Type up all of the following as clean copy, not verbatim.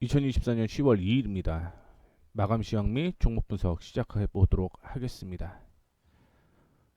2024년 10월 2일입니다. 마감 시황 및 종목 분석 시작해 보도록 하겠습니다.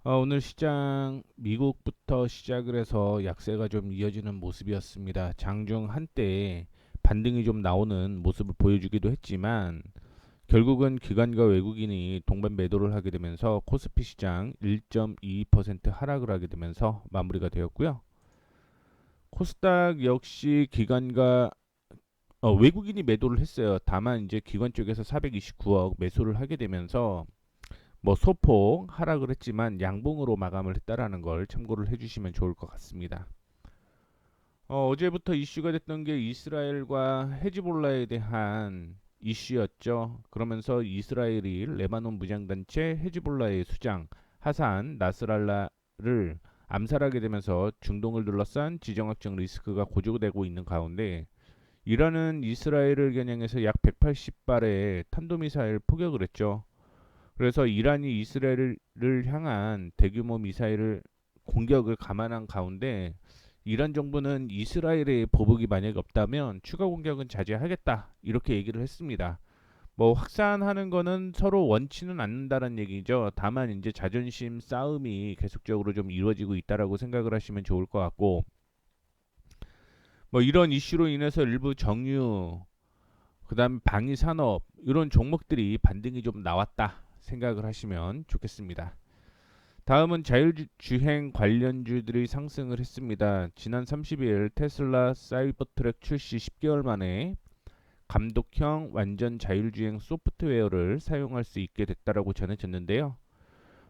오늘 시장 미국부터 시작을 해서 약세가 좀 이어지는 모습이었습니다. 장중 한때 반등이 좀 나오는 모습을 보여주기도 했지만 결국은 기관과 외국인이 동반 매도를 하게 되면서 코스피 시장 1.22% 하락을 하게 되면서 마무리가 되었고요. 코스닥 역시 기관과 외국인이 매도를 했어요. 다만 이제 기관 쪽에서 429억 매수를 하게 되면서 뭐 소폭 하락을 했지만 양봉으로 마감을 했다라는 걸 참고를 해주시면 좋을 것 같습니다. 어제부터 이슈가 됐던 게 이스라엘과 헤즈볼라에 대한 이슈였죠. 그러면서 이스라엘이 레바논 무장단체 헤즈볼라의 수장 하산 나스랄라를 암살하게 되면서 중동을 둘러싼 지정학적 리스크가 고조되고 있는 가운데 이란은 이스라엘을 겨냥해서 약 180발의 탄도미사일 포격을 했죠. 그래서 이란이 이스라엘을 향한 대규모 미사일을 공격을 감안한 가운데 이란 정부는 이스라엘의 보복이 만약에 없다면 추가 공격은 자제하겠다 이렇게 얘기를 했습니다. 뭐 확산하는 거는 서로 원치는 않는다는 얘기죠. 다만 이제 자존심 싸움이 계속적으로 좀 이루어지고 있다라고 생각을 하시면 좋을 것 같고 뭐 이런 이슈로 인해서 일부 정유 그다음 방위 산업 이런 종목들이 반등이 좀 나왔다 생각을 하시면 좋겠습니다. 다음은 자율주행 관련주들이 상승을 했습니다. 지난 30일 테슬라 사이버트랙 출시 10개월 만에 감독형 완전 자율주행 소프트웨어를 사용할 수 있게 됐다라고 전해졌는데요.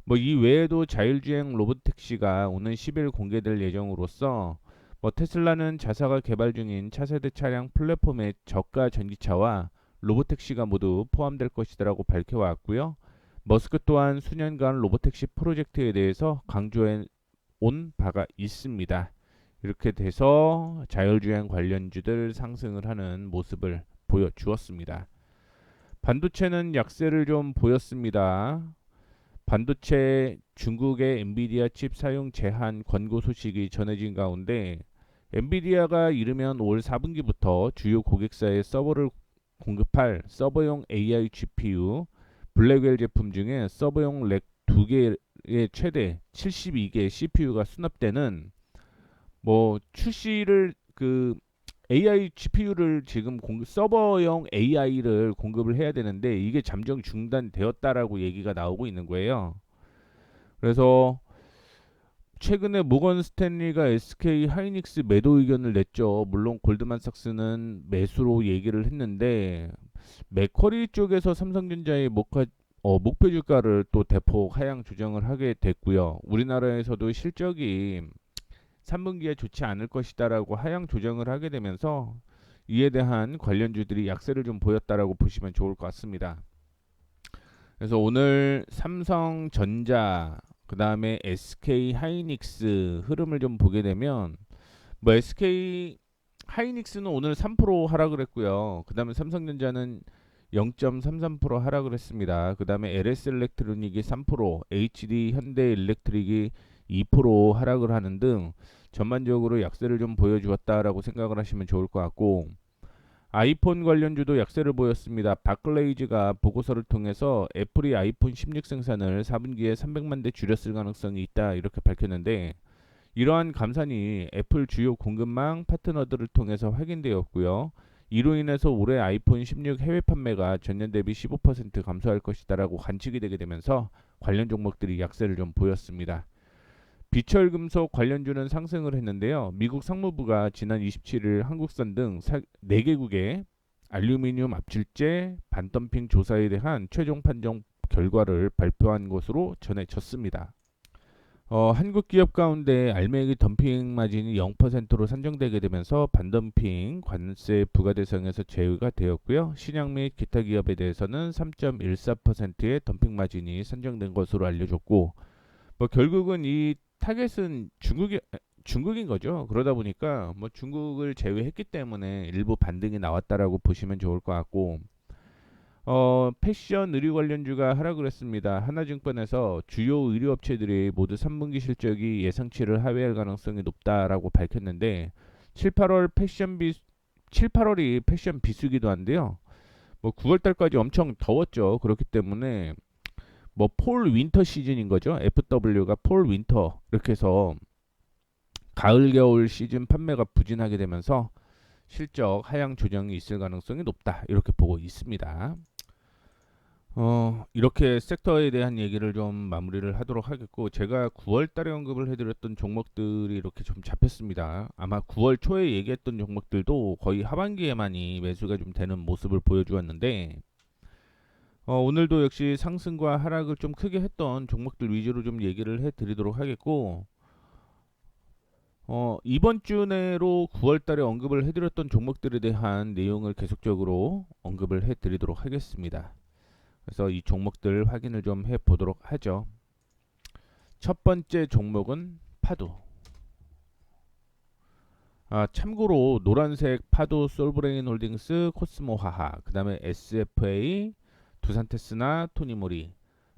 뭐 이 외에도 자율주행 로봇택시가 오는 10일 공개될 예정으로서 뭐 테슬라는 자사가 개발 중인 차세대 차량 플랫폼의 저가 전기차와 로봇택시가 모두 포함될 것이라고 밝혀왔고요. 머스크 또한 수년간 로봇택시 프로젝트에 대해서 강조해 온 바가 있습니다. 이렇게 돼서 자율주행 관련주들 상승을 하는 모습을 보여주었습니다. 반도체는 약세를 좀 보였습니다. 반도체 중국의 엔비디아 칩 사용 제한 권고 소식이 전해진 가운데 엔비디아가 이르면 올 4분기부터 주요 고객사의 서버를 공급할 서버용 AI GPU 블랙웰 제품 중에 서버용 렉 2개의 최대 72개 CPU가 수납되는 뭐 출시를 AI GPU를 지금 서버용 AI를 공급을 해야 되는데 이게 잠정 중단되었다라고 얘기가 나오고 있는 거예요. 그래서 최근에 모건 스탠리가 SK 하이닉스 매도 의견을 냈죠. 물론 골드만삭스는 매수로 얘기를 했는데 맥쿼리 쪽에서 삼성전자의 목표 주가를 또 대폭 하향 조정을 하게 됐고요. 우리나라에서도 실적이 3분기에 좋지 않을 것이다라고 하향 조정을 하게 되면서 이에 대한 관련주들이 약세를 좀 보였다라고 보시면 좋을 것 같습니다. 그래서 오늘 삼성전자 그 다음에 SK 하이닉스 흐름을 좀 보게 되면 뭐 SK 하이닉스는 오늘 3% 하락을 했고요. 그 다음에 삼성전자는 0.33% 하락을 했습니다. 그 다음에 LS 일렉트로닉이 3%, HD 현대 일렉트릭이 2% 하락을 하는 등 전반적으로 약세를 좀 보여주었다라고 생각을 하시면 좋을 것 같고 아이폰 관련주도 약세를 보였습니다. 바클레이즈가 보고서를 통해서 애플이 아이폰 16 생산을 4분기에 300만 대 줄였을 가능성이 있다 이렇게 밝혔는데 이러한 감산이 애플 주요 공급망 파트너들을 통해서 확인되었고요. 이로 인해서 올해 아이폰 16 해외 판매가 전년 대비 15% 감소할 것이다라고 관측이 되게 되면서 관련 종목들이 약세를 좀 보였습니다. 비철금속 관련주는 상승을 했는데요. 미국 상무부가 지난 27일 한국산 등 4개국의 알루미늄 압출제 반덤핑 조사에 대한 최종 판정 결과를 발표한 것으로 전해졌습니다. 한국 기업 가운데 알맹이 덤핑 마진이 0%로 산정되게 되면서 반덤핑 관세 부과 대상에서 제외가 되었고요. 신약 및 기타 기업에 대해서는 3.14%의 덤핑 마진이 산정된 것으로 알려졌고 뭐 결국은 이 타겟은 중국인 거죠. 그러다 보니까 뭐 중국을 제외했기 때문에 일부 반등이 나왔다라고 보시면 좋을 것 같고 패션 의류 관련주가 하락을 했습니다. 하나증권에서 주요 의류 업체들이 모두 3분기 실적이 예상치를 하회할 가능성이 높다라고 밝혔는데 7, 8월 패션 7, 8월이 패션 비수기도 한데요. 뭐 9월 달까지 엄청 더웠죠. 그렇기 때문에 뭐 폴 윈터 시즌인 거죠. FW가 폴 윈터 이렇게 해서 가을 겨울 시즌 판매가 부진하게 되면서 실적 하향 조정이 있을 가능성이 높다. 이렇게 보고 있습니다. 이렇게 섹터에 대한 얘기를 좀 마무리를 하도록 하겠고, 제가 9월 달에 언급을 해드렸던 종목들이 이렇게 좀 잡혔습니다. 아마 9월 초에 얘기했던 종목들도 거의 하반기에만이 매수가 좀 되는 모습을 보여주었는데, 오늘도 역시 상승과 하락을 좀 크게 했던 종목들 위주로 좀 얘기를 해드리도록 하겠고, 이번 주 내로 9월 달에 언급을 해드렸던 종목들에 대한 내용을 계속적으로 언급을 해드리도록 하겠습니다. 그래서 이 종목들 확인을 좀 해보도록 하죠. 첫 번째 종목은 파도. 참고로 노란색 파도, 솔브레인 홀딩스, 코스모하하, 그 다음에 SFA, 두산테스나, 토니모리,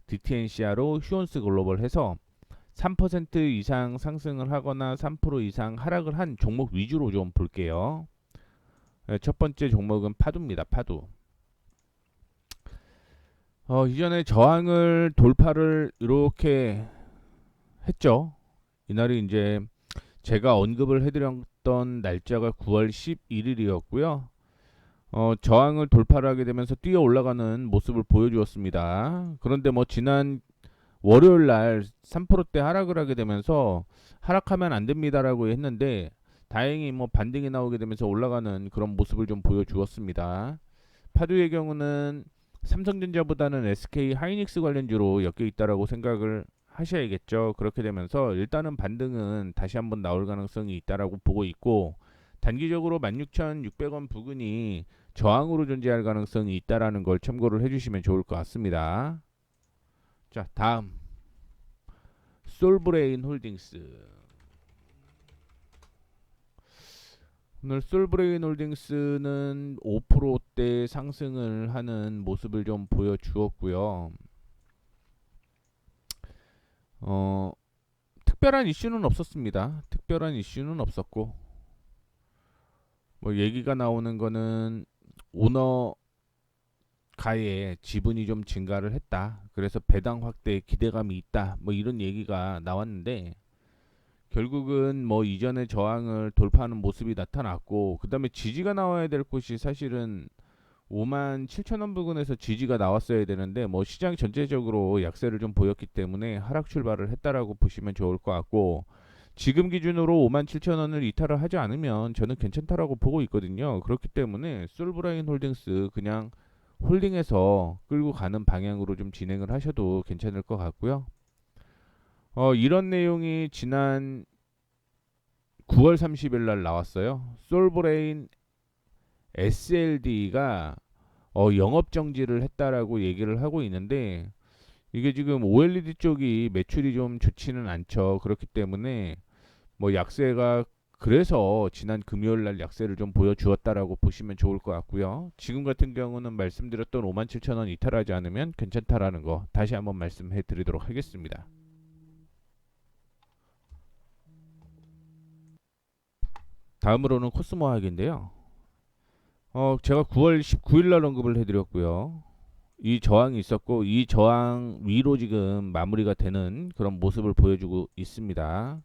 DTNCR로 휴원스 글로벌 해서 3% 이상 상승을 하거나 3% 이상 하락을 한 종목 위주로 좀 볼게요. 첫 번째 종목은 파도입니다. 파도. 이전에 저항을 돌파를 이렇게 했죠. 이날이 이제 제가 언급을 해드렸던 날짜가 9월 11일이었고요. 저항을 돌파를 하게 되면서 뛰어 올라가는 모습을 보여주었습니다. 그런데 뭐 지난 월요일 날 3%대 하락을 하게 되면서 하락하면 안 됩니다라고 했는데 다행히 뭐 반등이 나오게 되면서 올라가는 그런 모습을 좀 보여주었습니다. 파도의 경우는 삼성전자보다는 SK 하이닉스 관련주로 엮여 있다라고 생각을 하셔야겠죠. 그렇게 되면서 일단은 반등은 다시 한번 나올 가능성이 있다라고 보고 있고, 단기적으로 16,600원 부근이 저항으로 존재할 가능성이 있다라는 걸 참고를 해주시면 좋을 것 같습니다. 자, 다음 솔브레인 홀딩스. 오늘 솔브레인 홀딩스는 5%대 상승을 하는 모습을 좀 보여주었고요. 특별한 이슈는 없었습니다. 특별한 이슈는 없었고, 뭐 얘기가 나오는 거는 오너 가의 지분이 좀 증가를 했다. 그래서 배당 확대에 기대감이 있다. 뭐 이런 얘기가 나왔는데, 결국은 뭐 이전의 저항을 돌파하는 모습이 나타났고, 그 다음에 지지가 나와야 될 곳이 사실은 57,000원 부근에서 지지가 나왔어야 되는데, 뭐 시장 전체적으로 약세를 좀 보였기 때문에 하락 출발을 했다라고 보시면 좋을 것 같고, 지금 기준으로 57,000원을 이탈을 하지 않으면 저는 괜찮다라고 보고 있거든요. 그렇기 때문에 솔브라인 홀딩스 그냥 홀딩해서 끌고 가는 방향으로 좀 진행을 하셔도 괜찮을 것 같고요. 이런 내용이 지난 9월 30일 날 나왔어요. 솔브레인 SLD가 영업 정지를 했다라고 얘기를 하고 있는데, 이게 지금 OLED 쪽이 매출이 좀 좋지는 않죠. 그렇기 때문에 뭐 약세가, 그래서 지난 금요일 날 약세를 좀 보여주었다라고 보시면 좋을 것 같고요. 지금 같은 경우는 말씀드렸던 57,000원 이탈하지 않으면 괜찮다라는 거 다시 한번 말씀해 드리도록 하겠습니다. 다음으로는 코스모학인데요. 제가 9월 19일 날 언급을 해드렸고요. 이 저항이 있었고, 이 저항 위로 지금 마무리가 되는 그런 모습을 보여주고 있습니다.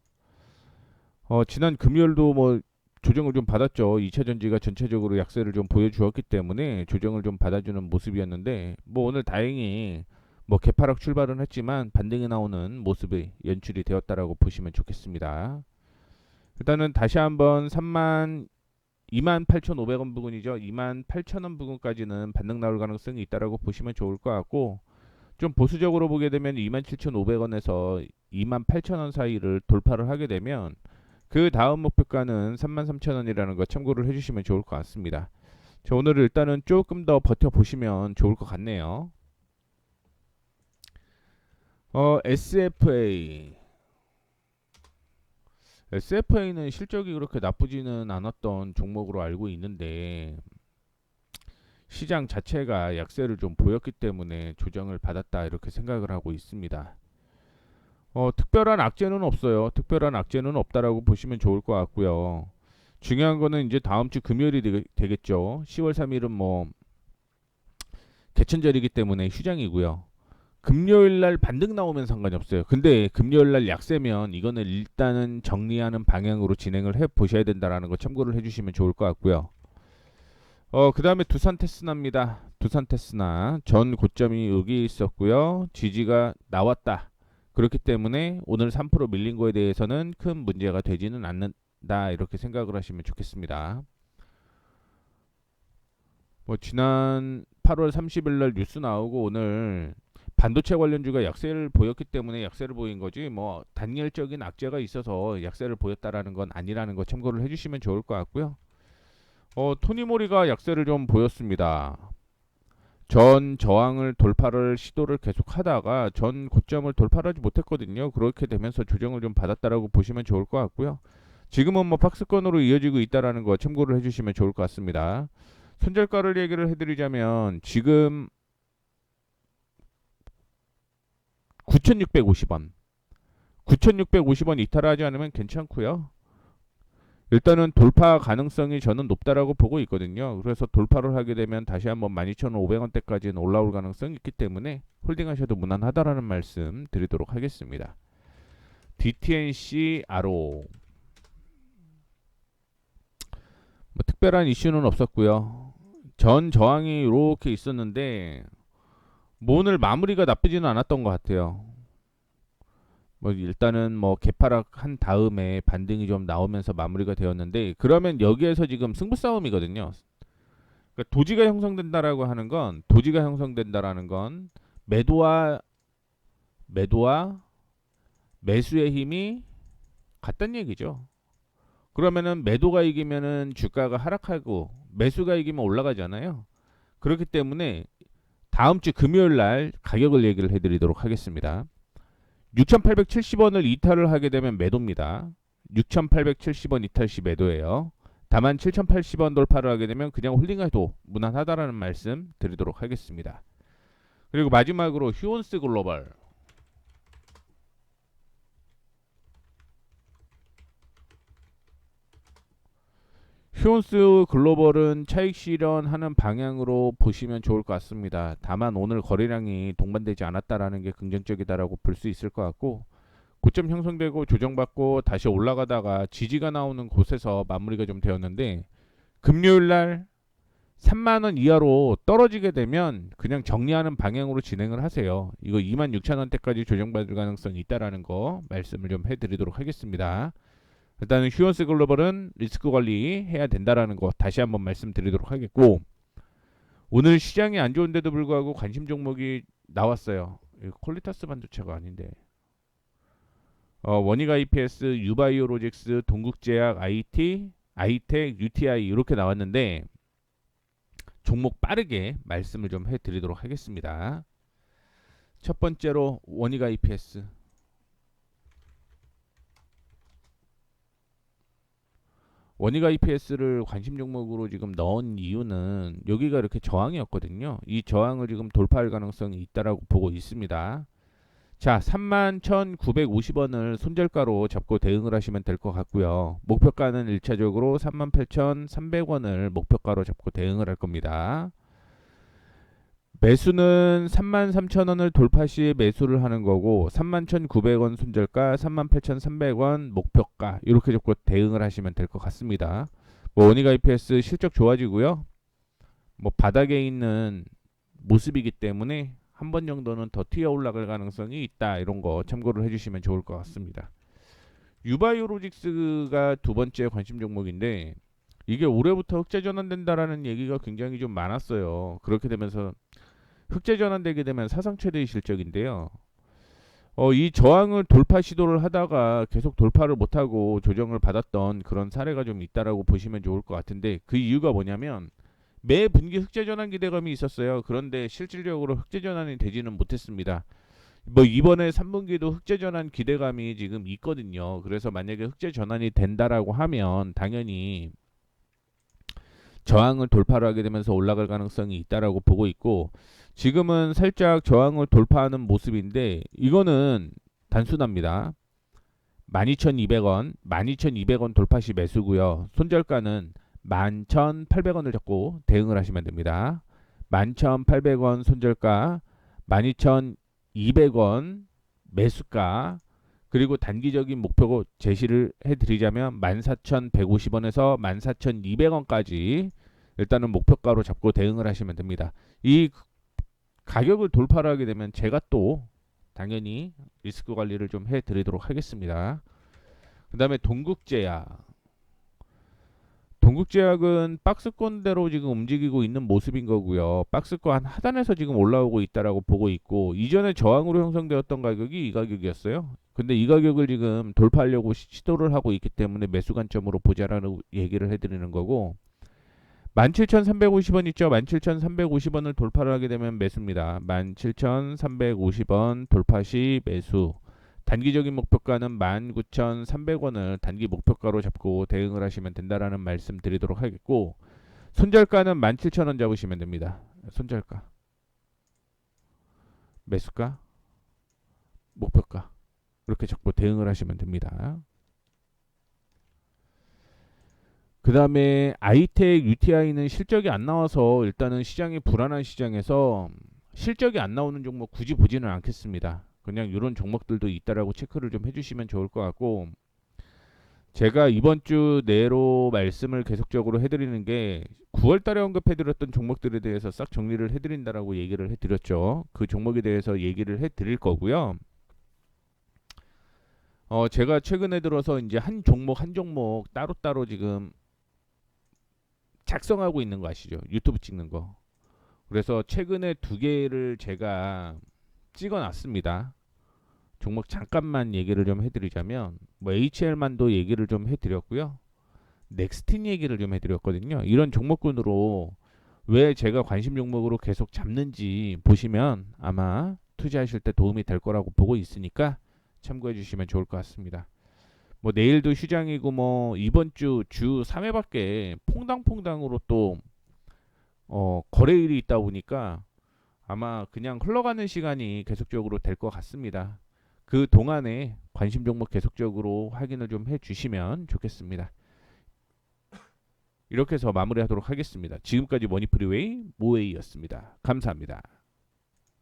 지난 금요일도 뭐 조정을 좀 받았죠. 2차 전지가 전체적으로 약세를 좀 보여주었기 때문에 조정을 좀 받아주는 모습이었는데, 뭐 오늘 다행히 뭐 개파락 출발은 했지만 반등이 나오는 모습이 연출이 되었다라고 보시면 좋겠습니다. 일단은 다시 한번 28,500원 부근이죠. 28,000원 부근까지는 반등 나올 가능성이 있다라고 보시면 좋을 것 같고, 좀 보수적으로 보게 되면 27,500원에서 28,000원 사이를 돌파를 하게 되면 그 다음 목표가는 33,000원이라는 거 참고를 해주시면 좋을 것 같습니다. 자, 오늘 일단은 조금 더 버텨보시면 좋을 것 같네요. SFA는 실적이 그렇게 나쁘지는 않았던 종목으로 알고 있는데, 시장 자체가 약세를 좀 보였기 때문에 조정을 받았다 이렇게 생각을 하고 있습니다. 특별한 악재는 없어요. 특별한 악재는 없다라고 보시면 좋을 것 같고요. 중요한 거는 이제 다음 주 금요일이 되겠죠. 10월 3일은 뭐 개천절이기 때문에 휴장이고요. 금요일 날 반등 나오면 상관이 없어요. 근데 금요일 날 약세면 이거는 일단은 정리하는 방향으로 진행을 해 보셔야 된다라는 거 참고를 해 주시면 좋을 것 같고요. 그다음에 두산 테스나입니다. 두산 테스나 전 고점이 여기 있었고요. 지지가 나왔다. 그렇기 때문에 오늘 3% 밀린 거에 대해서는 큰 문제가 되지는 않는다. 이렇게 생각을 하시면 좋겠습니다. 뭐 지난 8월 30일 날 뉴스 나오고 오늘 반도체 관련주가 약세를 보였기 때문에 약세를 보인 거지 뭐 단일적인 악재가 있어서 약세를 보였다라는 건 아니라는 거 참고를 해주시면 좋을 것 같고요. 토니모리가 약세를 좀 보였습니다. 전 저항을 돌파를 시도를 계속 하다가 전 고점을 돌파를 하지 못했거든요. 그렇게 되면서 조정을 좀 받았다라고 보시면 좋을 것 같고요. 지금은 뭐 박스권으로 이어지고 있다라는 거 참고를 해주시면 좋을 것 같습니다. 손절가를 얘기를 해드리자면 지금 9,650원 9,650원 이탈하지 않으면 괜찮고요. 일단은 돌파 가능성이 저는 높다라고 보고 있거든요. 그래서 돌파를 하게 되면 다시 한번 12,500원대까지는 올라올 가능성이 있기 때문에 홀딩하셔도 무난하다라는 말씀 드리도록 하겠습니다. DTNC 아로 뭐 특별한 이슈는 없었고요. 전 저항이 이렇게 있었는데 뭐 오늘 마무리가 나쁘지는 않았던 것 같아요. 뭐 일단은 뭐 개파락 한 다음에 반등이 좀 나오면서 마무리가 되었는데 그러면 여기에서 지금 승부 싸움이거든요. 그러니까 도지가 형성된다라는 건 매도와 매수의 힘이 같다는 얘기죠. 그러면은 매도가 이기면은 주가가 하락하고 매수가 이기면 올라가잖아요. 그렇기 때문에 다음 주 금요일 날 가격을 얘기를 해드리도록 하겠습니다. 6,870원을 이탈을 하게 되면 매도입니다. 6,870원 이탈 시 매도예요. 다만 7,080원 돌파를 하게 되면 그냥 홀딩해도 무난하다라는 말씀 드리도록 하겠습니다. 그리고 마지막으로 휴온스 글로벌. 휴온스 글로벌은 차익 실현하는 방향으로 보시면 좋을 것 같습니다. 다만 오늘 거래량이 동반되지 않았다라는 게 긍정적이다라고 볼 수 있을 것 같고 고점 형성되고 조정받고 다시 올라가다가 지지가 나오는 곳에서 마무리가 좀 되었는데 금요일 날 3만 원 이하로 떨어지게 되면 그냥 정리하는 방향으로 진행을 하세요. 이거 26,000원대까지 조정받을 가능성이 있다라는 거 말씀을 좀 해드리도록 하겠습니다. 일단은 휴원스 글로벌은 리스크 관리 해야 된다라는 거 다시 한번 말씀드리도록 하겠고 오늘 시장이 안 좋은데도 불구하고 관심 종목이 나왔어요. 퀄리타스 반도체가 아닌데 원익 IPS, 유바이오로직스, 동국제약, IT, 아이텍, UTI 이렇게 나왔는데 종목 빠르게 말씀을 좀 해드리도록 하겠습니다. 첫 번째로 원익 IPS. 원익 IPS를 관심 종목으로 지금 넣은 이유는 여기가 이렇게 저항이었거든요. 이 저항을 지금 돌파할 가능성이 있다라고 보고 있습니다. 자, 31,950원을 손절가로 잡고 대응을 하시면 될 것 같고요. 목표가는 1차적으로 38,300원을 목표가로 잡고 대응을 할 겁니다. 매수는 33,000원을 돌파 시 매수를 하는 거고 31,900원 손절가, 38,300원 목표가 이렇게 잡고 대응을 하시면 될 것 같습니다. 뭐 원익 IPS 실적 좋아지고요. 뭐 바닥에 있는 모습이기 때문에 한 번 정도는 더 튀어 올라갈 가능성이 있다. 이런 거 참고를 해주시면 좋을 것 같습니다. 유바이오로직스가 두 번째 관심 종목인데 이게 올해부터 흑자 전환된다라는 얘기가 굉장히 좀 많았어요. 그렇게 되면서 흑자 전환되게 되면 사상 최대의 실적인데요. 이 저항을 돌파 시도를 하다가 계속 돌파를 못하고 조정을 받았던 그런 사례가 좀 있다라고 보시면 좋을 것 같은데 그 이유가 뭐냐면 매 분기 흑자 전환 기대감이 있었어요. 그런데 실질적으로 흑자 전환이 되지는 못했습니다. 뭐 이번에 3분기도 흑자 전환 기대감이 지금 있거든요. 그래서 만약에 흑자 전환이 된다라고 하면 당연히 저항을 돌파를 하게 되면서 올라갈 가능성이 있다라고 보고 있고 지금은 살짝 저항을 돌파하는 모습인데 이거는 단순합니다. 12,200원, 12,200원 돌파 시 매수고요. 손절가는 11,800원을 잡고 대응을 하시면 됩니다. 11,800원 손절가, 12,200원 매수가, 그리고 단기적인 목표 제시를 해드리자면 14,150원에서 14,200원까지 일단은 목표가로 잡고 대응을 하시면 됩니다. 이 가격을 돌파를 하게 되면 제가 또 당연히 리스크 관리를 좀 해드리도록 하겠습니다. 그 다음에 동국제약. 동국제약은 박스권대로 지금 움직이고 있는 모습인 거고요. 박스권 하단에서 지금 올라오고 있다라고 보고 있고, 이전에 저항으로 형성되었던 가격이 이 가격이었어요. 근데 이 가격을 지금 돌파하려고 시도를 하고 있기 때문에 매수 관점으로 보자라는 얘기를 해드리는 거고, 17,350원 있죠. 17,350원을 돌파를 하게 되면 매수입니다. 17,350원 돌파 시 매수. 단기적인 목표가는 19,300원을 단기 목표가로 잡고 대응을 하시면 된다라는 말씀 드리도록 하겠고, 손절가는 17,000원 잡으시면 됩니다. 손절가, 매수가, 목표가 이렇게 잡고 대응을 하시면 됩니다. 그 다음에 아이텍 UTI는 실적이 안 나와서 일단은 시장이 불안한 시장에서 실적이 안 나오는 종목 굳이 보지는 않겠습니다. 그냥 이런 종목들도 있다라고 체크를 좀 해주시면 좋을 것 같고, 제가 이번 주 내로 말씀을 계속적으로 해드리는 게 9월 달에 언급해드렸던 종목들에 대해서 싹 정리를 해드린다라고 얘기를 해드렸죠. 그 종목에 대해서 얘기를 해드릴 거고요. 제가 최근에 들어서 이제 한 종목 한 종목 따로따로 지금 작성하고 있는 거 아시죠? 유튜브 찍는 거. 그래서 최근에 2개를 제가 찍어놨습니다. 종목 잠깐만 얘기를 좀 해드리자면, 뭐 HL만도 얘기를 좀 해드렸고요. 넥스틴 얘기를 좀 해드렸거든요. 이런 종목군으로 왜 제가 관심 종목으로 계속 잡는지 보시면 아마 투자하실 때 도움이 될 거라고 보고 있으니까 참고해 주시면 좋을 것 같습니다. 뭐 내일도 휴장이고 뭐 이번 주 3회밖에 퐁당퐁당으로 또 거래일이 있다 보니까 아마 그냥 흘러가는 시간이 계속적으로 될 것 같습니다. 그 동안에 관심 종목 계속적으로 확인을 좀 해주시면 좋겠습니다. 이렇게 해서 마무리하도록 하겠습니다. 지금까지 머니프리웨이 모웨이였습니다. 감사합니다.